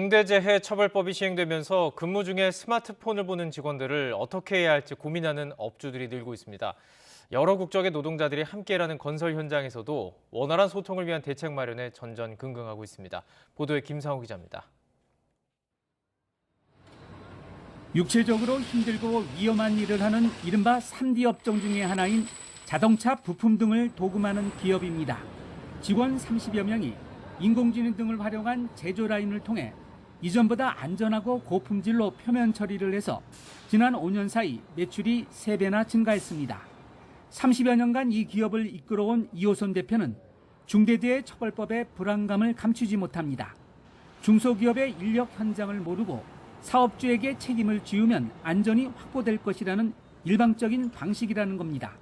중대재해처벌법이 시행되면서 근무 중에 스마트폰을 보는 직원들을 어떻게 해야 할지 고민하는 업주들이 늘고 있습니다. 여러 국적의 노동자들이 함께 일하는 건설 현장에서도 원활한 소통을 위한 대책 마련에 전전긍긍하고 있습니다. 보도에 김상우 기자입니다. 육체적으로 힘들고 위험한 일을 하는 이른바 3D 업종 중의 하나인 자동차 부품 등을 도금하는 기업입니다. 직원 30여 명이 인공지능 등을 활용한 제조 라인을 통해 이전보다 안전하고 고품질로 표면 처리를 해서 지난 5년 사이 매출이 3배나 증가했습니다. 30여 년간 이 기업을 이끌어온 이호선 대표는 중대재해처벌법의 불안감을 감추지 못합니다. 중소기업의 인력 현장을 모르고 사업주에게 책임을 지우면 안전이 확보될 것이라는 일방적인 방식이라는 겁니다.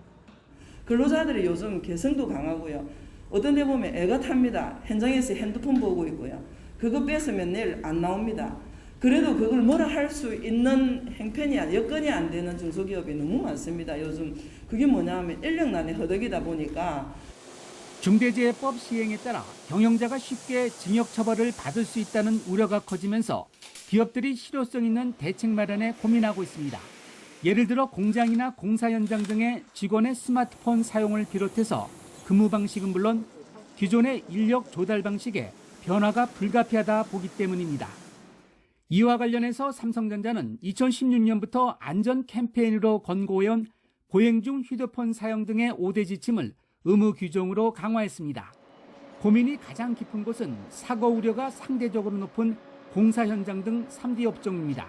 근로자들이 요즘 개성도 강하고요. 어떤 데 보면 애가 탑니다. 현장에서 핸드폰 보고 있고요. 그거 뺏으면 내일 안 나옵니다. 그래도 그걸 뭐라 할 수 있는 형편이 여건이 안 되는 중소기업이 너무 많습니다. 요즘 그게 뭐냐면 인력난에 허덕이다 보니까. 중대재해법 시행에 따라 경영자가 쉽게 징역 처벌을 받을 수 있다는 우려가 커지면서 기업들이 실효성 있는 대책 마련에 고민하고 있습니다. 예를 들어 공장이나 공사 현장 등의 직원의 스마트폰 사용을 비롯해서 근무 방식은 물론 기존의 인력 조달 방식에 변화가 불가피하다 보기 때문입니다. 이와 관련해서 삼성전자는 2016년부터 안전 캠페인으로 권고해온 보행 중 휴대폰 사용 등의 5대 지침을 의무 규정으로 강화했습니다. 고민이 가장 깊은 곳은 사고 우려가 상대적으로 높은 공사 현장 등 3D 업종입니다.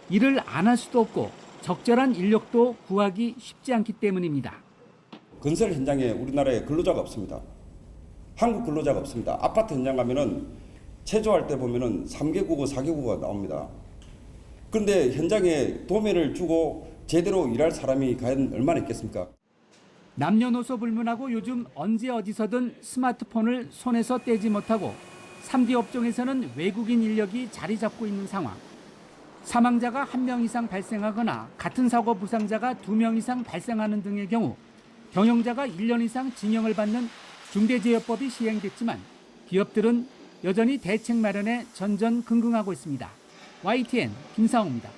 일을 안 할 수도 없고 적절한 인력도 구하기 쉽지 않기 때문입니다. 건설 현장에 우리나라에 근로자가 없습니다. 한국 근로자가 없습니다. 아파트 현장 가면은 체조할 때 보면은 3개국어, 4개국어가 나옵니다. 그런데 현장에 도매를 주고 제대로 일할 사람이 과연 얼마나 있겠습니까? 남녀노소 불문하고 요즘 언제 어디서든 스마트폰을 손에서 떼지 못하고 3D 업종에서는 외국인 인력이 자리 잡고 있는 상황. 사망자가 1명 이상 발생하거나 같은 사고 부상자가 2명 이상 발생하는 등의 경우 경영자가 1년 이상 징역을 받는 중대재해법이 시행됐지만 기업들은 여전히 대책 마련에 전전긍긍하고 있습니다. YTN 김상우입니다.